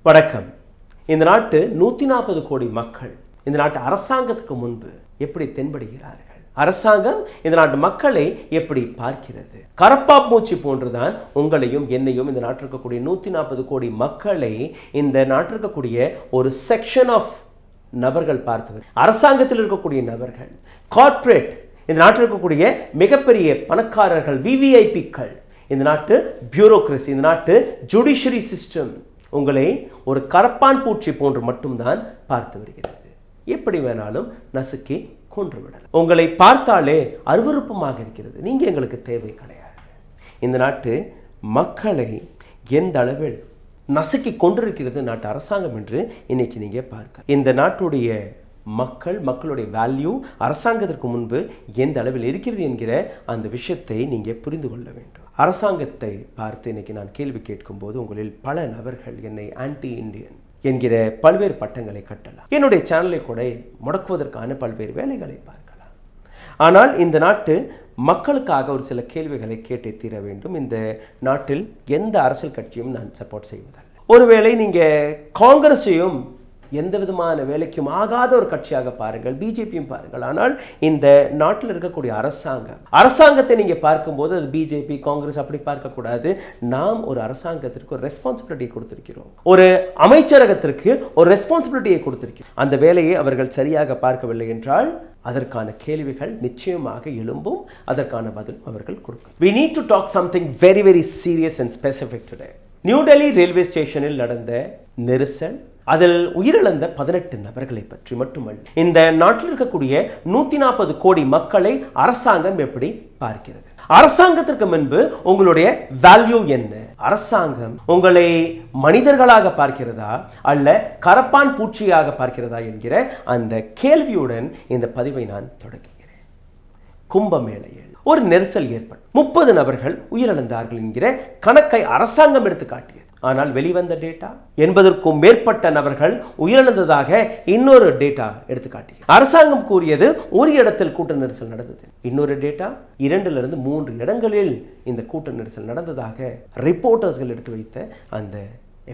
வணக்கம். இந்த நாட்டு 140 கோடி மக்கள் இந்த நாட்டு அரசாங்கத்துக்கு முன்பு எப்படி தென்படுகிறார்கள்? அரசாங்கம் இந்த நாட்டு மக்களை எப்படி பார்க்கிறது? கரப்பாம்பூச்சி போன்றுதான் உங்களையும் என்னையும் இந்த நாட்டில் இருக்கக்கூடிய 140 கோடி மக்களை இந்த நாட்டில் இருக்கக்கூடிய ஒரு செக்ஷன் ஆஃப் நபர்கள் பார்த்தவர். அரசாங்கத்தில் இருக்கக்கூடிய நபர்கள், கார்ப்பரேட், இந்த நாட்டில் இருக்கக்கூடிய மிகப்பெரிய பணக்காரர்கள், விவிஐபிக்கள், இந்த நாட்டு பியூரோக்ரசி, இந்த நாட்டு ஜுடிஷியரி சிஸ்டம் உங்களை ஒரு கரப்பான் பூச்சி போன்று மட்டும்தான் பார்த்து வருகிறது. எப்படி வேணாலும் நசுக்கி கொன்று விடலாம். உங்களை பார்த்தாலே அருவருப்பமாக இருக்கிறது. நீங்கள் எங்களுக்கு தேவை கிடையாது. இந்த நாட்டு மக்களை எந்த அளவில் நசுக்கி கொண்டிருக்கிறது நாட்டு அரசாங்கம் என்று இன்னைக்கு நீங்கள் பார்க்க. இந்த நாட்டுடைய மக்களுடைய வேல்யூ அரசாங்கத்திற்கு முன்பு எந்த அளவில் இருக்கிறது என்கிற அந்த விஷயத்தை நீங்கள் புரிந்து கொள்ள வேண்டும். அரசாங்கத்தை பார்த்து இன்னைக்கு நான் கேள்வி கேட்கும்போது உங்களில் பல நபர்கள் என்னை ஆன்டி இண்டியன் என்கிற பல்வேறு பட்டங்களை கட்டலாம். என்னுடைய சேனலை கூட முடக்குவதற்கான பல்வேறு வேலைகளை பார்க்கலாம். ஆனால் இந்த நாட்டு மக்களுக்காக ஒரு சில கேள்விகளை கேட்டே தீர வேண்டும். இந்த நாட்டில் எந்த அரசியல் கட்சியும் நான் சப்போர்ட் செய்வதில்லை. ஒருவேளை நீங்கள் காங்கிரஸையும் எந்த விதமான வேலைக்கும் ஆகாத ஒரு கட்சியாக பாருங்கள், பிஜேபியும் பாருங்கள். ஆனால் இந்த நாட்டில் இருக்கக்கூடிய அரசாங்கத்தை நீங்கள் பார்க்கும்போது அது பிஜேபி, காங்கிரஸ் அப்படி பார்க்கக்கூடாது. நாம் ஒரு அரசாங்கத்திற்கு ஒரு ரெஸ்பான்சிபிலிட்டியை கொடுத்திருக்கிறோம். ஒரு அமைச்சரகத்திற்கு ஒரு ரெஸ்பான்சிபிலிட்டியை கொடுத்திருக்கிறோம். அந்த வேலையை அவர்கள் சரியாக பார்க்கவில்லை என்றால் அதற்கான கேள்விகள் நிச்சயமாக எழும்பும். அதற்கான பதில் அவர்கள் கொடுக்கும். We need to talk something very very serious and specific today. New Delhi railway ஸ்டேஷனில் நடந்த நெரிசல், அதில் உயிரிழந்த 18 நபர்களை பற்றி மட்டுமல்ல, இந்த நாட்டில் இருக்கக்கூடிய 140 கோடி மக்களை அரசாங்கம் எப்படி பார்க்கிறது? அரசாங்கத்திற்கு முன்பு உங்களுடைய வேல்யூ என்ன? அரசாங்கம் உங்களை மனிதர்களாக பார்க்கிறதா அல்ல கரப்பான் பூச்சியாக பார்க்கிறதா என்கிற அந்த கேள்வியுடன் இந்த பதிவை நான் தொடங்குகிறேன். கும்பமேளையில் ஒரு நெரிசல் ஏற்பட்டு 30 நபர்கள் உயிரிழந்தார்கள் என்கிற கணக்கை அரசாங்கம் எடுத்து காட்டியது. ஆனால் வெளிவந்த டேட்டா 80க்கும் மேற்பட்ட நபர்கள் உயிரிழந்ததாக இன்னொரு டேட்டா எடுத்து காட்டியது. அரசாங்கம் கூறியது ஒரு இடத்தில் கூட்ட நெரிசல் நடந்தது. இன்னொரு டேட்டா 2லிருந்து 3 இடங்களில் இந்த கூட்ட நெரிசல் நடந்ததாக ரிப்போர்ட்டர்ஸ்கள் எடுத்து வைத்த அந்த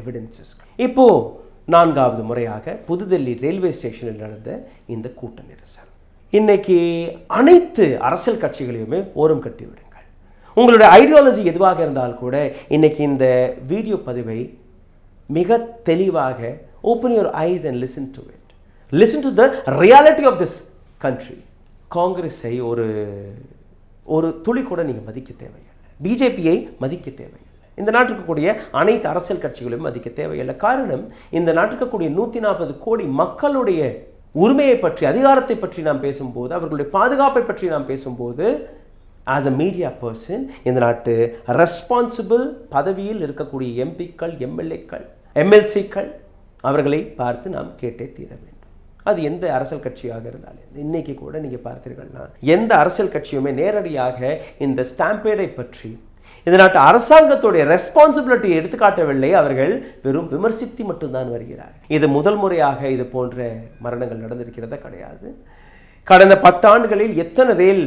எவிடன்சஸ். இப்போ 4வது முறையாக புதுதில்லி ரயில்வே ஸ்டேஷனில் நடந்த இந்த கூட்ட நெரிசல். இன்னைக்கு அனைத்து அரசியல் கட்சிகளையுமே ஓரம் கட்டிவிடுங்கள். உங்களுடைய ஐடியாலஜி எதுவாக இருந்தால் கூட இன்னைக்கு இந்த வீடியோ பதிவை மிக தெளிவாக open your eyes and listen to it. Listen to the reality of this country. காங்கிரஸை ஒரு துளி கூட நீங்கள் மதிக்க தேவையில்லை. பிஜேபியை மதிக்க தேவையில்லை. இந்த நாட்டுக்கு கூடிய அனைத்து அரசியல் கட்சிகளையும் மதிக்க தேவையில்லை. காரணம், இந்த நாட்டுக்கு கூடிய 140 கோடி மக்களுடைய உரிமையை பற்றி, அதிகாரத்தை பற்றி நாம் பேசும்போது, அவர்களுடைய பாதுகாப்பை பற்றி நாம் பேசும்போது, ஆஸ் அ மீடியா பர்சன் இந்த நாட்டு ரெஸ்பான்சிபிள் பதவியில் இருக்கக்கூடிய எம்பிக்கள், எம்எல்ஏக்கள், எம்எல்சிக்கள் அவர்களை பார்த்து நாம் கேட்டே தீர வேண்டும். அது எந்த அரசியல் கட்சியாக இருந்தாலும். இன்னைக்கு கூட நீங்கள் பார்த்தீர்கள்னா எந்த அரசியல் கட்சியுமே நேரடியாக இந்த ஸ்டாம்பேடை பற்றி இந்த நாட்டு அரசாங்கத்துடைய ரெஸ்பான்சிபிலிட்டியை எடுத்துக்காட்டவில்லை. அவர்கள் வெறும் விமர்சித்து மட்டும்தான் வருகிறார். இது முதல் முறையாக இது போன்ற மரணங்கள் நடந்திருக்கிறதா? கிடையாது. கடந்த 10 ஆண்டுகளில் எத்தனை ரயில்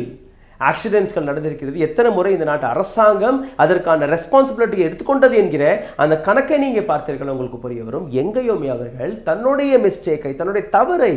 ஆக்சிடென்ட்ஸ்கள் நடந்திருக்கிறது, எத்தனை முறை இந்த நாட்டு அரசாங்கம் அதற்கான ரெஸ்பான்சிபிலிட்டியை எடுத்துக்கொண்டது என்கிற அந்த கணக்கை நீங்கள் பார்த்தீர்கள், உங்களுக்கு புரிய வரும். எங்கேயுமே அவர்கள் தன்னுடைய மிஸ்டேக்கை, தன்னுடைய தவறை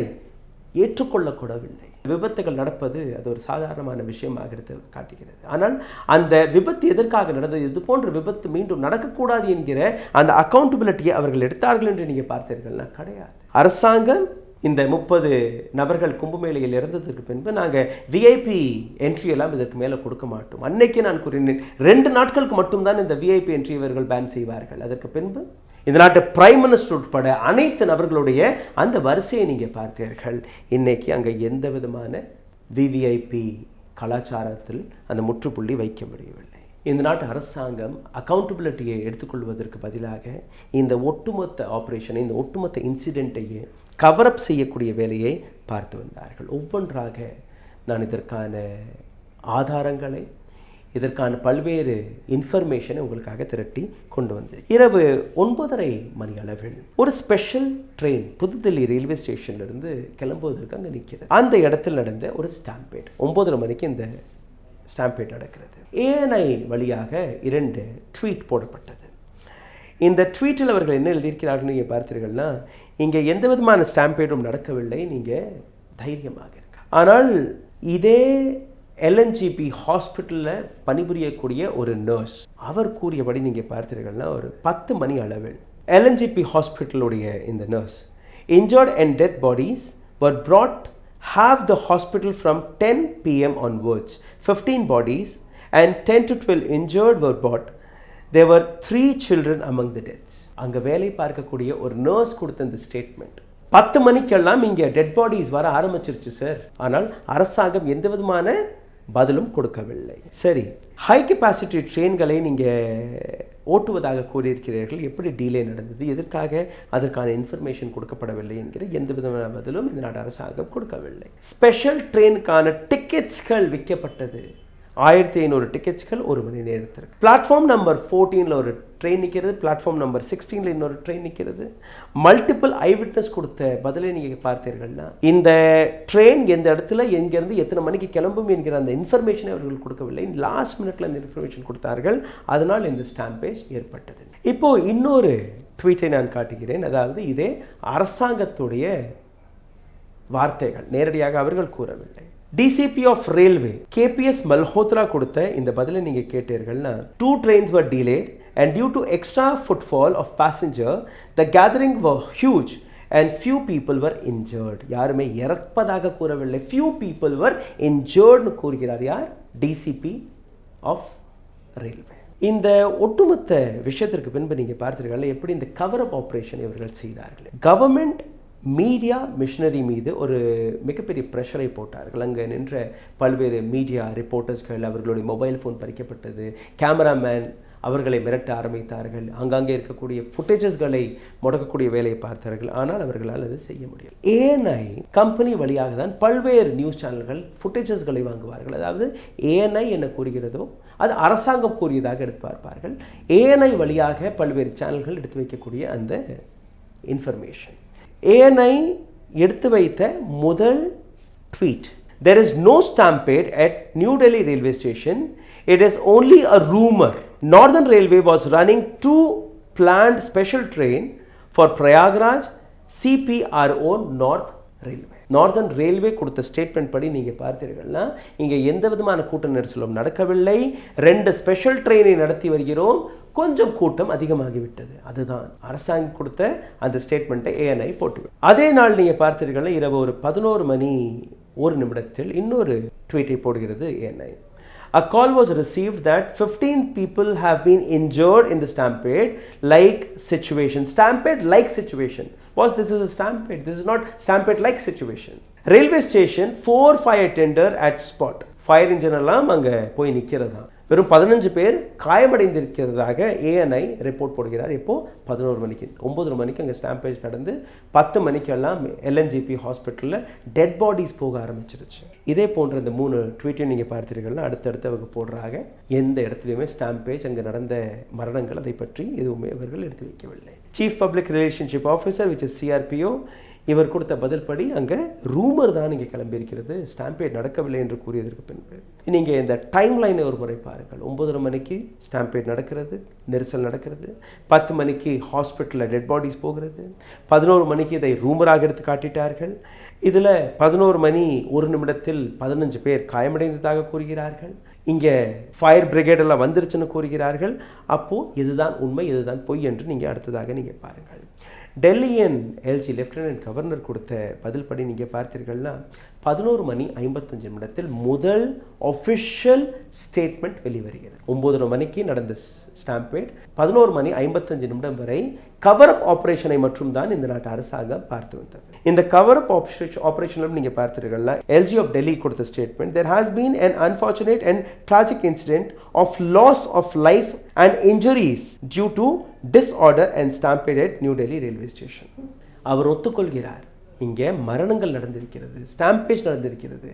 ஏற்றுக்கொள்ளக்கூடவில்லை. விபத்துகள் நடப்பது அது ஒரு சாதாரணமான விஷயமாக எடுத்து காட்டுகிறது. ஆனால் அந்த விபத்து எதற்காக நடந்தது, இது போன்ற விபத்து மீண்டும் நடக்கக்கூடாது என்கிற அந்த அக்கௌண்டபிலிட்டியை அவர்கள் எடுத்தார்கள் என்று நீங்கள் பார்த்தீர்கள்னா கிடையாது. அரசாங்கம் இந்த 30 நபர்கள் கும்பமேளையில் இறந்ததுக்கு பின்பு நாங்கள் விஐபி என்ட்ரி எல்லாம் இதற்கு மேலே கொடுக்க மாட்டோம். அன்னைக்கு நான் கூறினேன் 2 நாட்களுக்கு மட்டும்தான் இந்த விஐபி என்ட்ரி இவர்கள் பேன் செய்வார்கள். அதற்கு பின்பு இந்த நாட்டு பிரைம் மினிஸ்டர் உட்பட அனைத்து நபர்களுடைய அந்த வரிசையை நீங்கள் பார்த்தீர்கள். இன்னைக்கு அங்கே எந்த விதமான விவிஐபி கலாச்சாரத்தில் அந்த முற்றுப்புள்ளி வைக்க முடியவில்லை. இந்த நாட்டு அரசாங்கம் அக்கௌண்டபிலிட்டியை எடுத்துக்கொள்வதற்கு பதிலாக இந்த ஒட்டுமொத்த ஆப்ரேஷனை, இந்த ஒட்டுமொத்த இன்சிடெண்ட்டையே கவரப் செய்யக்கூடிய வேலையை பார்த்து வந்தார்கள். ஒவ்வொன்றாக நான் இதற்கான ஆதாரங்களை, இதற்கான பல்வேறு இன்ஃபர்மேஷனை உங்களுக்காக திரட்டி கொண்டு வந்தேன். இரவு 9:30 மணி அளவில் ஒரு ஸ்பெஷல் ட்ரெயின் புதுதில்லி ரயில்வே ஸ்டேஷன்லேருந்து கிளம்புவதற்கு அங்கே நிற்கிறது. அந்த இடத்தில் நடந்த ஒரு ஸ்டாம்பேட். 9:30 மணிக்கு இந்த ஸ்டாம்பேட் நடக்கிறது. ஏஎன்ஐ வழியாக 2 ட்வீட் போடப்பட்டது. இந்த ட்வீட்டில் அவர்கள் என்ன எழுதியிருக்கிறார்கள் நீங்கள் பார்த்தீர்கள்னா, இங்கே எந்த விதமான ஸ்டாம்பேடும் நடக்கவில்லை, நீங்கள் தைரியமாக இருக்க. ஆனால் இதே எல்என்ஜிபி ஹாஸ்பிட்டலில் பணிபுரியக்கூடிய ஒரு நர்ஸ் அவர் கூறியபடி நீங்கள் பார்த்தீர்கள்னா, ஒரு 10 மணி அளவில் எல்என்ஜிபி ஹாஸ்பிட்டலுடைய இந்த nurse, injured and dead bodies were brought half the hospital from 10 p.m. onwards. 15 bodies and 10 to 12 injured were brought. There were 3 children among the deaths. அங்கே வேலை பார்க்கக்கூடிய ஒரு நர்ஸ் கொடுத்த இந்த ஸ்டேட்மெண்ட், 10 மணிக்கெல்லாம் இங்கே டெட் பாடிஸ் வர ஆரம்பிச்சிருச்சு சார், ஆனால் அரசாங்கம் எந்த விதமான பதிலும் கொடுக்கவில்லை. சரி, ஹை கெப்பாசிட்டி ட்ரெயின்களை நீங்கள் ஓட்டுவதாக கூறியிருக்கிறீர்கள், எப்படி டீலே நடந்தது, எதற்காக அதற்கான இன்ஃபர்மேஷன் கொடுக்கப்படவில்லை என்கிற எந்த விதமான பதிலும் இந்த நாடு அரசாங்கம் கொடுக்கவில்லை. ஸ்பெஷல் ட்ரெயினுக்கான டிக்கெட்ஸ்கள் விற்கப்பட்டது, 1500 டிக்கெட்ஸ்கள் ஒரு மணி நேரத்திற்கு. பிளாட்ஃபார்ம் நம்பர் 14 ஒரு ட்ரெயின் நிற்கிறது, பிளாட்ஃபார்ம் நம்பர் 16 இன்னொரு ட்ரெயின் நிற்கிறது. மல்டிபிள் ஐ விட்னஸ் கொடுத்த பதிலை நீங்கள் பார்த்தீர்கள்னா, இந்த ட்ரெயின் எந்த இடத்துல எங்கேருந்து எத்தனை மணிக்கு கிளம்பும் என்கிற அந்த இன்ஃபர்மேஷனை அவர்கள் கொடுக்கவில்லை. லாஸ்ட் மினிட்ல அந்த இன்ஃபர்மேஷன் கொடுத்தார்கள், அதனால் இந்த ஸ்டாம்பேஜ் ஏற்பட்டது. இப்போது இன்னொரு ட்வீட்டை நான் காட்டுகிறேன். அதாவது இதே அரசாங்கத்துடைய வார்த்தைகள், நேரடியாக அவர்கள் கூறவில்லை. DCP of Railway KPS Malhotra கொடுத்த இந்த பதிலை நீங்கள் கேட்டீர்கள்னா, 2 trains were delayed and due to extra footfall of passenger the gathering were huge and few people were injured. யாருமே இறப்பதாக கூறவில்லை, few people were injured கூறுகிறார். யார்? DCP of Railway. இந்த ஒட்டுமொத்த விஷயத்திற்கு பின்பு நீங்கள் பார்த்தீர்கள் எப்படி இந்த கவர் அப் ஆப்ரேஷன் இவர்கள் செய்தார்கள். கவர்மெண்ட் மீடியா மிஷனரி மீது ஒரு மிகப்பெரிய ப்ரெஷரை போட்டார்கள். அங்கே நின்ற பல்வேறு மீடியா ரிப்போர்ட்டர்ஸ்கள், அவர்களுடைய மொபைல் ஃபோன் பறிக்கப்பட்டது, கேமராமேன் அவர்களை மிரட்ட ஆரம்பித்தார்கள், அங்கங்கே இருக்கக்கூடிய ஃபுட்டேஜஸ்களை முடக்கக்கூடிய வேலையை பார்த்தார்கள். ஆனால் அவர்களால் அது செய்ய முடியும். ANI கம்பெனி வழியாக தான் பல்வேறு நியூஸ் சேனல்கள் ஃபுட்டேஜஸ்களை வாங்குவார்கள். அதாவது ANI என்ன கூறுகிறதோ அது அரசாங்கம் கூறியதாக எடுத்து பார்ப்பார்கள். ANI வழியாக பல்வேறு சேனல்கள் எடுத்து வைக்கக்கூடிய அந்த இன்ஃபர்மேஷன். ANI எடுத்து வைத்த முதல் tweet, there is no stampede at New Delhi railway station, it is only a rumor. Northern Railway was running 2 planned special train for Prayagraj CPRO North Railway. Northern railway கொடுத்த statement படி நீங்கள் பார்த்தீர்கள்னா, இங்கே எந்த விதமான கூட்ட நெரிசலும் நடக்கவில்லை, 2 ஸ்பெஷல் ட்ரெயினை நடத்தி வருகிறோம், கொஞ்சம் கூட்டம் அதிகமாகிவிட்டது. அதுதான் அரசாங்கம் கொடுத்த அந்த ஸ்டேட்மெண்ட்டை ANI போட்டு. அதே நாள் நீங்கள் பார்த்தீர்கள்னா, இரவு ஒரு 11 மணி 1 நிமிடத்தில் இன்னொரு ட்வீட்டை போடுகிறது ANI. A call was received that 15 people have been injured in the stampede-like situation. Stampede-like situation. Boss, this is a stampede. This is not stampede-like situation. Railway station, 4 fire tender at spot. Fire engine எல்லாம் அங்கே போய் நிற்கிறதா. வெறும் 15 பேர் காயமடைந்திருக்கிறதாக ANI report போடுகிறார். இப்போ 11 மணிக்கு 9 மணிக்கு அங்கே ஸ்டாம்பேஜ் நடந்து 10 மணிக்கெல்லாம் LNGP ஹாஸ்பிட்டலில் டெட் பாடிஸ் போக ஆரம்பிச்சிருச்சு. இதே போன்ற இந்த 3 ட்வீட்டையும் நீங்கள் பார்த்தீர்கள்னா அடுத்தடுத்து அவங்க போடுறாங்க. எந்த இடத்துலையுமே ஸ்டாம்பேஜ் அங்கே நடந்த மரணங்கள் அதை பற்றி எதுவுமே அவர்கள் எடுத்து வைக்கவில்லை. Chief public relationship officer which is CRPO இவர் கொடுத்த பதில் படி அங்கே ரூமர் தான் இங்கே கிளம்பியிருக்கிறது, ஸ்டாம்பேட் நடக்கவில்லை என்று கூறியதற்கு பின்பு. நீங்கள் இந்த டைம் லைனை ஒரு முறை பாருங்கள். 9:30 மணிக்கு ஸ்டாம்பேட் நடக்கிறது, நெரிசல் நடக்கிறது, 10 மணிக்கு ஹாஸ்பிட்டலில் டெட் பாடிஸ் போகிறது, 11 மணிக்கு இதை ரூமராக எடுத்து காட்டிட்டார்கள். இதில் 11 மணி 1 நிமிடத்தில் 15 பேர் காயமடைந்ததாக கூறுகிறார்கள். இங்கே ஃபயர் பிரிகேடெல்லாம் வந்துருச்சுன்னு கூறுகிறார்கள். அப்போது இதுதான் உண்மை, இதுதான் பொய் என்று நீங்கள் அடுத்ததாக நீங்கள் பாருங்கள். டெல்லியின் LG லெஃப்டினன்ட் கவர்னர் கொடுத்த பதில் படி நீங்கள் பார்த்தீர்கள்னா 11 மணி 55 நிமிடத்தில் முதல் ஒஃபிஷியல் ஸ்டேட்மெண்ட் வெளிவருகிறது. 9:30 மணிக்கு நடந்த ஸ்டாம்பேட், 11 மணி 55 நிமிடம் வரை கவர் அப் ஆப்ரேஷனை மட்டும் தான் இந்த நாட்டு அரசாங்கம் பார்த்து வந்தது. இந்த கவர் அப் ஆப்ரேஷனில் நீங்கள் பார்த்தீர்கள்னா LG of Delhi கொடுத்த statement, there has been an unfortunate and tragic incident of loss of life and injuries due to disorder and stampede at New Delhi railway station. அவர் ஒத்துக்கொள்கிறார், இங்கே மரணங்கள் நடந்திருக்கிறது, ஸ்டாம்பேஜ் நடந்திருக்கிறது,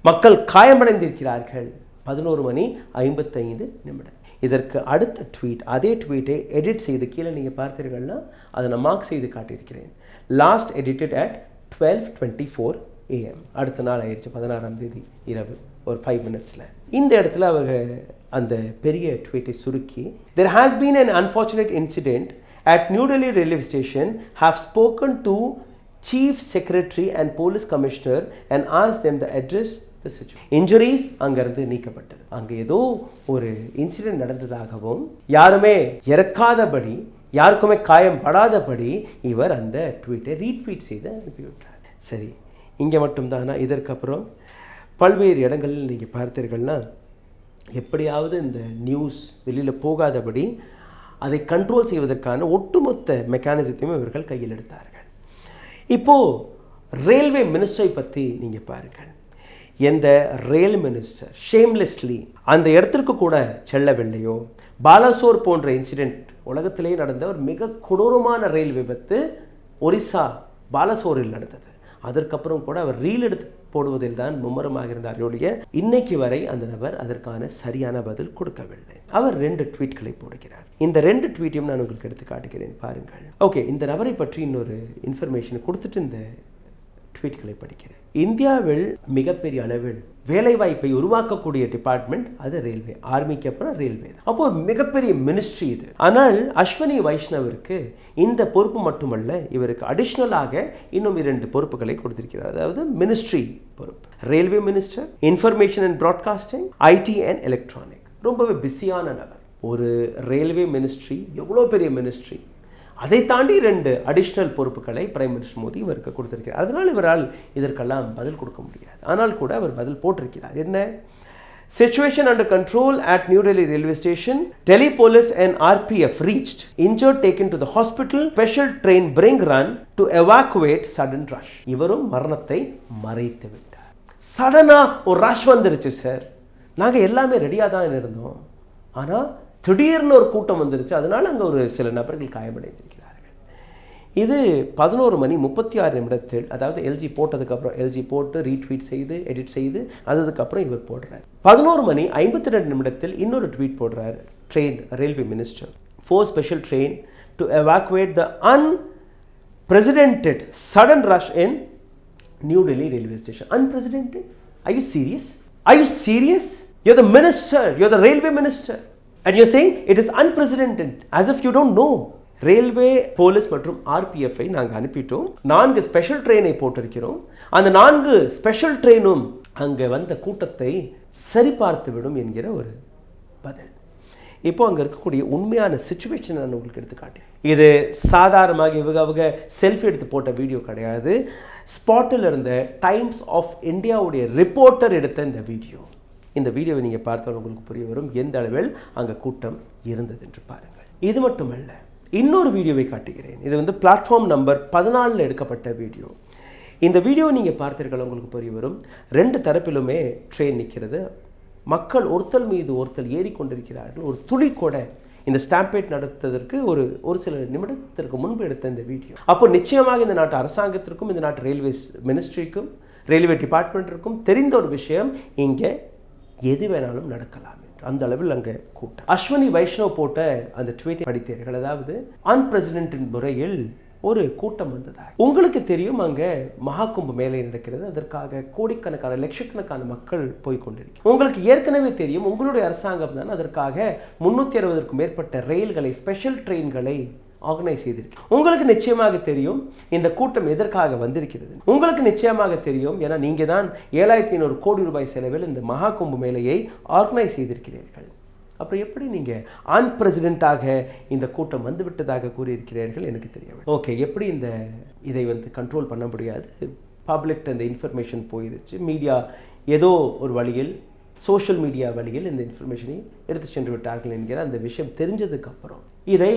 மக்கள் காயமடைந்திருக்கிறார்கள். 11 மணி 55 நிமிடம். இதற்கு அடுத்த ட்வீட், அதே ட்வீட்டை எடிட் செய்து கீழே நீங்கள் பார்த்தீர்கள்னா அதை நான் மார்க் செய்து காட்டியிருக்கிறேன். Last edited at 12:24 AM. அடுத்த நாள் ஆயிடுச்சு, 16ஆம் தேதி இரவு ஒரு 5 மினிட்ஸில். இந்த இடத்துல அவங்க அந்த பெரிய ட்வீட்டை சுருக்கி, there has been an unfortunate incident at New Delhi railway station, have spoken to chief secretary and police commissioner and asked them to address the situation. Injuries அங்கிருந்து நீக்கப்பட்டது. அங்கே ஏதோ ஒரு இன்சிடென்ட் நடந்ததாகவும் யாருமே இறக்காதபடி யாருக்குமே காயம் படாதபடி இவர் அந்த ட்வீட்டை ரீட்வீட் செய்து அனுப்பிவிட்டார். சரி, இங்கே மட்டும்தானா? இதற்கப்புறம் பல்வேறு இடங்களில் நீங்கள் பார்த்தீர்கள்னா எப்படியாவது இந்த நியூஸ் வெளியில் போகாதபடி அதை கண்ட்ரோல் செய்வதற்கான ஒட்டுமொத்த மெக்கானிசத்தையும் இவர்கள் கையில் எடுத்தார்கள். இப்போது ரயில்வே மினிஸ்டரை பற்றி நீங்கள் பாருங்கள். எந்த ரயில் மினிஸ்டர் ஷேம்லெஸ்லி அந்த இடத்திற்கு கூட செல்லவில்லையோ, பாலாசோர் போன்ற இன்சிடெண்ட் உலகத்திலேயே நடந்த ஒரு மிக கொடூரமான ரயில் விபத்து ஒரிசா பாலசோரில் நடந்தது. அதற்கப்புறம் கூட அவர் ரீல் எடுத்து போடுவதில் தான் மும்முரமாக இருந்தார் ஒழிய இன்னைக்கு வரை அந்த நபர் அதற்கான சரியான பதில் கொடுக்கவில்லை. அவர் 2 ட்வீட்களை போடுகிறார். இந்த 2 ட்வீட்டையும் நான் உங்களுக்கு எடுத்து காட்டுகிறேன், பாருங்கள். ஓகே, இந்த நபரை பற்றி இன்னொரு இன்ஃபர்மேஷன் கொடுத்துட்டு இந்த ட்வீட்களை படிக்கிறேன். இந்தியாவில் மிகப்பெரிய அளவில் வேலைவாய்ப்பை உருவாக்கக்கூடிய டிபார்ட்மெண்ட் அது ரயில்வே. ஆர்மிக்கு அப்புறம் ரயில்வே தான். அப்போ ஒரு மிகப்பெரிய மினிஸ்ட்ரி இது. ஆனால் அஸ்வினி வைஷ்ணவிற்கு இந்த பொறுப்பு மட்டுமல்ல, இவருக்கு அடிஷ்னலாக இன்னும் 2 பொறுப்புகளை கொடுத்திருக்கிறார். அதாவது மினிஸ்ட்ரி பொறுப்பு, railway minister, information and broadcasting, IT and electronic. ரொம்பவே பிஸியான நபர். ஒரு ரயில்வே மினிஸ்ட்ரி எவ்வளோ பெரிய மினிஸ்ட்ரி, அதை தாண்டி 2 அடிஷ்னல் பொறுப்புகளை பிரைம் மினிஸ்டர் மோடி இவருக்கு கொடுத்திருக்கிறார். அதனால் இவரால் இதற்கெல்லாம் பதில் கொடுக்க முடியாது. ஆனால் கூட அவர் பதில் போட்டிருக்கிறார். என்ன? Situation under control at New Delhi railway station. Delhi police and RPF reached. Injured taken to the hospital. Special train bring run to evacuate sudden rush. இவரும் மரணத்தை மறைத்து விட்டார். சடனா ஒரு ரஷ் வந்துருச்சு சார். நாங்கள் எல்லாமே ரெடியாக தான் இருந்தோம். ஆனால் திடீர்னு ஒரு கூட்டம் வந்துருச்சு. அதனால் அங்கே ஒரு சில நபர்கள் காயமடைந்திருக்கிறார்கள். இது 11:36 அதாவது எல்ஜி போட்டதுக்கப்புறம், எல்ஜி போட்டு ரீட்வீட் செய்து எடிட் செய்து அதுக்கப்புறம் இவர் போடுறார். 11:52 இன்னொரு ட்வீட் போடுறார். Train railway minister, 4 special train to evacuate the unprecedented sudden rush in New Delhi railway station. Unprecedented? Are you serious? Are you serious? You're the minister. You're the railway minister. And you're saying it is unprecedented, as if you don't know. Railway police மற்றும் ஆர்பிஎஃப்ஐ நாங்கள் அனுப்பிட்டோம். 4 special ட்ரெயினை போட்டிருக்கிறோம். அந்த 4 special ட்ரெயினும் அங்கே வந்த கூட்டத்தை சரிபார்த்துவிடும் என்கிற ஒரு பதில். இப்போ அங்கே இருக்கக்கூடிய உண்மையான சிச்சுவேஷன் நான் உங்களுக்கு எடுத்து காட்டேன். இது சாதாரணமாக இவங்க செல்ஃபி எடுத்து போட்ட வீடியோ கிடையாது. ஸ்பாட்டில் இருந்த டைம்ஸ் ஆஃப் இந்தியாவுடைய ரிப்போர்ட்டர் எடுத்த இந்த வீடியோ. இந்த வீடியோவை நீங்கள் பார்த்தால் உங்களுக்கு புரிய வரும் எந்த அளவில் அங்கே கூட்டம் இருந்தது என்று பாருங்கள். இது மட்டுமல்ல, இன்னொரு வீடியோவை காட்டுகிறேன். இது பிளாட்ஃபார்ம் நம்பர் 14 எடுக்கப்பட்ட வீடியோ. இந்த வீடியோவை நீங்கள் பார்த்தீர்கள், உங்களுக்கு புரிய வரும். 2 தரப்பிலுமே ட்ரெயின் நிற்கிறது. மக்கள் ஒருத்தல் மீது ஒருத்தல் ஏறிக்கொண்டிருக்கிறார்கள். ஒரு துளி கூட இந்த ஸ்டாம்பேட் நடத்துவதற்கு ஒரு சில நிமிடத்திற்கு முன்பு எடுத்த இந்த வீடியோ. அப்போ நிச்சயமாக இந்த நாட்டு அரசாங்கத்திற்கும் இந்த நாட்டு ரயில்வே மினிஸ்ட்ரிக்கும் ரயில்வே டிபார்ட்மெண்ட்டிற்கும் தெரிந்த ஒரு விஷயம், இங்கே எது வேணாலும் நடக்கலாம் என்று. அந்த அளவில் அங்கே கூட்டம். அஸ்வினி வைஷ்ணவ் போட்ட அந்த ட்வீட்டை படித்தீர்கள். அதாவது அன்பிரசிடென்ட் முறையில் ஒரு கூட்டம் வந்ததாக. உங்களுக்கு தெரியும், அங்கே மகாகும்ப மேலே நடக்கிறது. அதற்காக கோடிக்கணக்கான லட்சக்கணக்கான மக்கள் போய்கொண்டிருக்கிறார். உங்களுக்கு ஏற்கனவே தெரியும், உங்களுடைய அரசாங்கம் தான் அதற்காக 360க்கும் மேற்பட்ட ரயில்களை, ஸ்பெஷல் ட்ரெயின்களை ஆர்கனைஸ் செய்திருக்கு. உங்களுக்கு நிச்சயமாக தெரியும் இந்த கூட்டம் எதற்காக வந்திருக்கிறது. உங்களுக்கு நிச்சயமாக தெரியும், ஏன்னா நீங்கள் தான் 7500 கோடி ரூபாய் செலவில் இந்த மகா கும்ப மேலையை ஆர்கனைஸ் செய்திருக்கிறீர்கள். அப்புறம் எப்படி நீங்கள் அன்பிரசிடென்ட்டாக இந்த கூட்டம் வந்துவிட்டதாக கூறியிருக்கிறீர்கள் எனக்கு தெரியவில்லை. ஓகே, எப்படி இதை கண்ட்ரோல் பண்ண முடியாது. பப்ளிக் இந்த இன்ஃபர்மேஷன் போயிடுச்சு. மீடியா ஏதோ ஒரு வழியில், சோஷியல் மீடியா வழியில் இந்த இன்ஃபர்மேஷனை எடுத்து சென்று விட்டார்கள் என்கிற அந்த விஷயம் தெரிஞ்சதுக்கு அப்புறம் இதை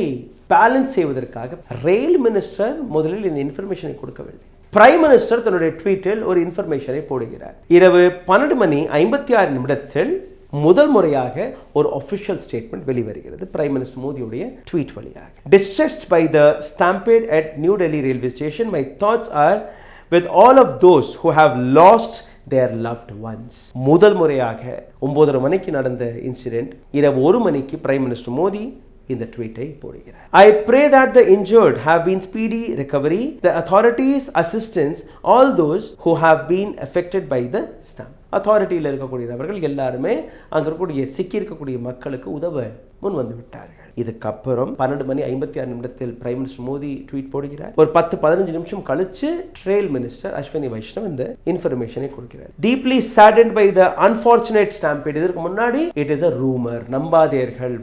பேலன்ஸ் செய்வதற்காக ரயில் மினிஸ்டர் முதலில் இந்த இன்ஃபர்மேஷனை கொடுக்கவில்லை. பிரைம் மினிஸ்டர் தன்னுடைய ட்வீட்டில் ஒரு இன்ஃபர்மேஷனை போடுகிறார். இரவு 12:56 முதல் முறையாக ஒரு ஒஃபிஷியல் ஸ்டேட்மெண்ட் வெளிவருகிறது பிரைம் மினிஸ்டர் மோடியுடைய ட்வீட் வழியாக. Distressed by the stampede at New Delhi railway station, my thoughts are with all of those who have lost their loved ones. முதல் முறையாக 9:30 நடந்த இன்சிடென்ட் இரவு 1 பிரைம் மினிஸ்டர் மோடி இந்த ட்வீட்டை போடுகிறார். I pray that the injured have been speedy recovery, the authorities assistance all those who have been affected by the stamp. அத்தாரிட்டியில் இருக்கக்கூடிய நபர்கள் எல்லாருமே அங்கே இருக்கக்கூடிய சிக்கி இருக்கக்கூடிய மக்களுக்கு உதவ முன் வந்து விட்டார்கள். இதுக்கப்புறம் 12:56 பிரைம் மினிஸ்டர் மோடி ட்வீட் போடுகிறார். ஒரு 10-15 நிமிஷம் கழிச்சு ட்ரெயில் மினிஸ்டர் அஸ்வினி வைஷ்ணவ் இந்த இன்ஃபர்மேஷனை கொடுக்கிறார். Deeply saddened by the unfortunate stampede. இதற்கு முன்னாடி இட் இஸ் a rumor, நம்பாதீர்கள்,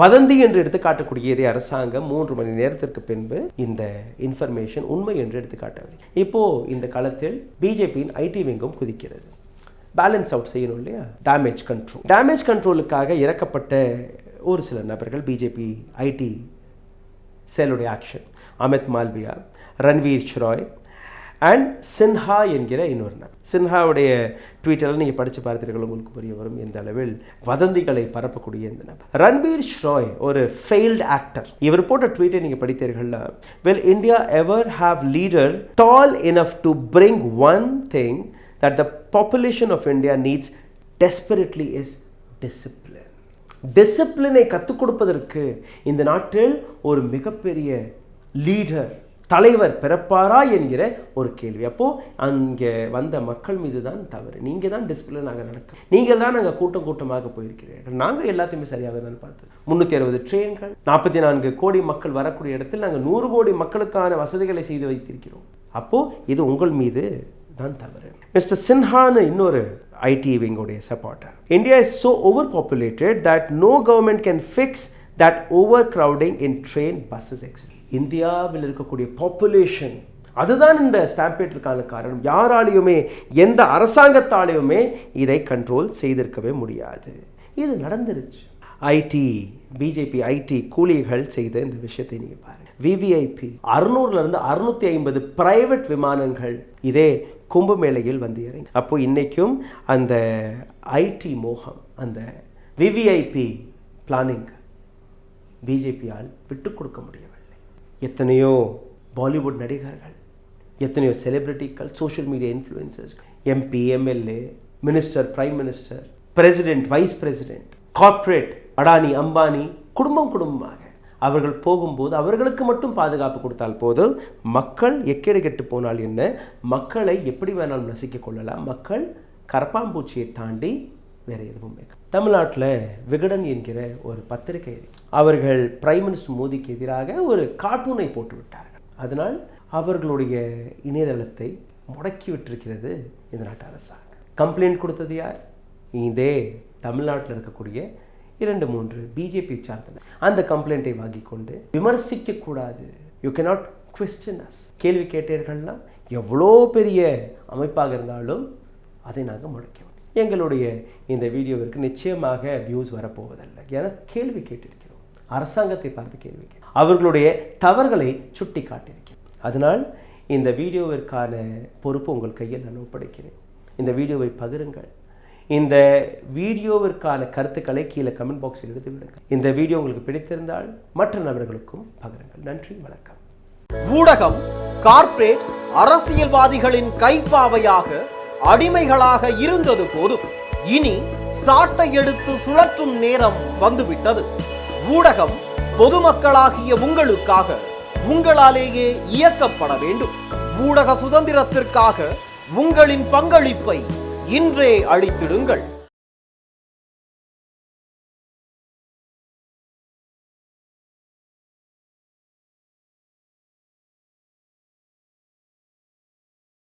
வதந்தி என்று எடுத்து காட்டக்கூடியதை அரசாங்கம் 3 மணி நேரத்திற்கு பின்பு இந்த இன்ஃபர்மேஷன் உண்மை என்று எடுத்து காட்டவில்லை. இப்போ இந்த களத்தில் பிஜேபியின் ஐடி விங்கும் குதிக்கிறது. பேலன்ஸ் அவுட் செய்யணும் இல்லையா? டேமேஜ் கண்ட்ரோலுக்காக இறக்கப்பட்ட ஒரு சில நபர்கள் பிஜேபி ஐடி செல்லுடைய ஆக்ஷன், அமித் மால்வியா, ரன்வீர் ஷ்ராய் அண்ட் சின்ஹா என்கிற இன்னொரு நபர். சின்ஹாவுடைய ட்வீட்டெல்லாம் நீங்கள் படித்து பார்த்தீர்கள், உங்களுக்கு புரிய வரும் எந்த அளவில் வதந்திகளை பரப்பக்கூடிய இந்த நபர். ரன்வீர் ஷ்ராய் ஒரு ஃபெயில்டு ஆக்டர். இவர் போட்ட ட்வீட்டை நீங்கள் படித்தீர்கள்னா, will India ever have leader tall enough to bring one thing that the population of India needs desperately is discipline. டிசிப்ளினை கற்றுக் கொடுப்பதற்கு இந்த நாட்டில் ஒரு மிகப்பெரிய லீடர், தலைவர் பிறப்பாரா என்கிற ஒரு கேள்வி. அப்போ அங்கே வந்த மக்கள் மீது தான் தவறு. நீங்கள் தான் டிசிப்ளினாக நடக்கும், நீங்கள் தான் நாங்கள் கூட்டமாக போயிருக்கிறீர்கள். நாங்கள் எல்லாத்தையுமே சரியாக தான் பார்த்தோம். 360 ட்ரெயின்கள், 44 கோடி மக்கள் வரக்கூடிய இடத்தில் நாங்கள் 100 கோடி மக்களுக்கான வசதிகளை செய்து வைத்திருக்கிறோம். அப்போ இது உங்கள் மீது தான் தவறு. மிஸ்டர் சின்ஹான்னு இன்னொரு ஐடி விங்கோடைய supporter. India is so overpopulated that no government can fix that overcrowding in train buses. இந்தியாவில் இருக்கக்கூடிய பாப்புலேஷன், அதுதான் இந்த ஸ்டாம்பேட்டிற்கான காரணம். யாராலையுமே, எந்த அரசாங்கத்தாலையுமே இதை கண்ட்ரோல் செய்திருக்கவே முடியாது. இது நடந்துருச்சு. பிஜேபி ஐடி கூலிகள் செய்த இந்த விஷயத்தை நீங்கள் பாருங்கள். விவிஐபி 600லிருந்து 650 பிரைவேட் விமானங்கள் இதே கும்பமேளையில் வந்து இறங்கி. அப்போ இன்னைக்கும் அந்த ஐடி மோகம், அந்த விவிஐபி பிளானிங் பிஜேபியால் விட்டு கொடுக்க முடியவில்லை. எத்தனையோ பாலிவுட் நடிகர்கள், எத்தனையோ செலிபிரிட்டிகள், social media influencers, MP, MLA, minister, prime minister, president, vice president, corporate, Adani, Ambani, குடும்பமாக அவர்கள் போகும்போது அவர்களுக்கு மட்டும் பாதுகாப்பு கொடுத்தால் போதும். மக்கள் எக்கேடு கெட்டு போனால் என்ன, மக்களை எப்படி வேணாலும் நசிக்க கொள்ளலாம். மக்கள் கரப்பாம்பூச்சியை தாண்டி வேற எதுவுமே. தமிழ்நாட்டில் விகடன் என்கிற ஒரு பத்திரிகை, அவர்கள் பிரைம் மினிஸ்டர் மோடிக்கு எதிராக ஒரு கார்ட்டூனை போட்டு விட்டார்கள். அதனால் அவர்களுடைய இணையதளத்தை முடக்கி விட்டிருக்கிறது இந்த நாட்டு அரசாங்கம். கம்ப்ளைண்ட் கொடுத்தது யார்? இதே தமிழ்நாட்டில் இருக்கக்கூடிய 2-3 பிஜேபி சார்ந்த அந்த கம்ப்ளைண்ட்டை வாங்கி கொண்டு விமர்சிக்க கூடாது. You cannot question us. கேள்வி கேட்டீர்கள்னா எவ்வளோ பெரிய அமைப்பாக இருந்தாலும் அதை நாங்கள் முடக்கிறோம். எங்களுடைய இந்த வீடியோவிற்கு நிச்சயமாக வியூஸ் வரப்போவதில்லை. ஏன்னா கேள்வி கேட்டிருக்கிறோம், அரசாங்கத்தை பார்த்து கேள்வி கேட்கிறோம், அவர்களுடைய தவறுகளை சுட்டி காட்டியிருக்கிறோம். அதனால் இந்த வீடியோவிற்கான பொறுப்பு உங்கள் கையில் நான் ஒப்படைக்கிறேன். இந்த வீடியோவை பகிருங்கள். இந்த வீடியோவிற்கான கருத்துக்களை கீழே கமெண்ட் பாக்ஸில் எடுத்து விடுங்கள். இந்த வீடியோ உங்களுக்கு பிடித்திருந்தால் மற்ற நபர்களுக்கும் பகிருங்கள். நன்றி, வணக்கம். ஊடகம் கார்ப்பரேட் அரசியல்வாதிகளின் கைப்பாவையாக, அடிமைகளாக இருந்தது போதும். இனி சாட்டை எடுத்து சுழற்றும் நேரம் வந்துவிட்டது. ஊடகம் பொதுமக்களாகிய உங்களுக்காக, உங்களாலேயே இயக்கப்பட வேண்டும். ஊடக சுதந்திரத்திற்காக உங்களின் பங்களிப்பை இன்றே அளித்திடுங்கள்.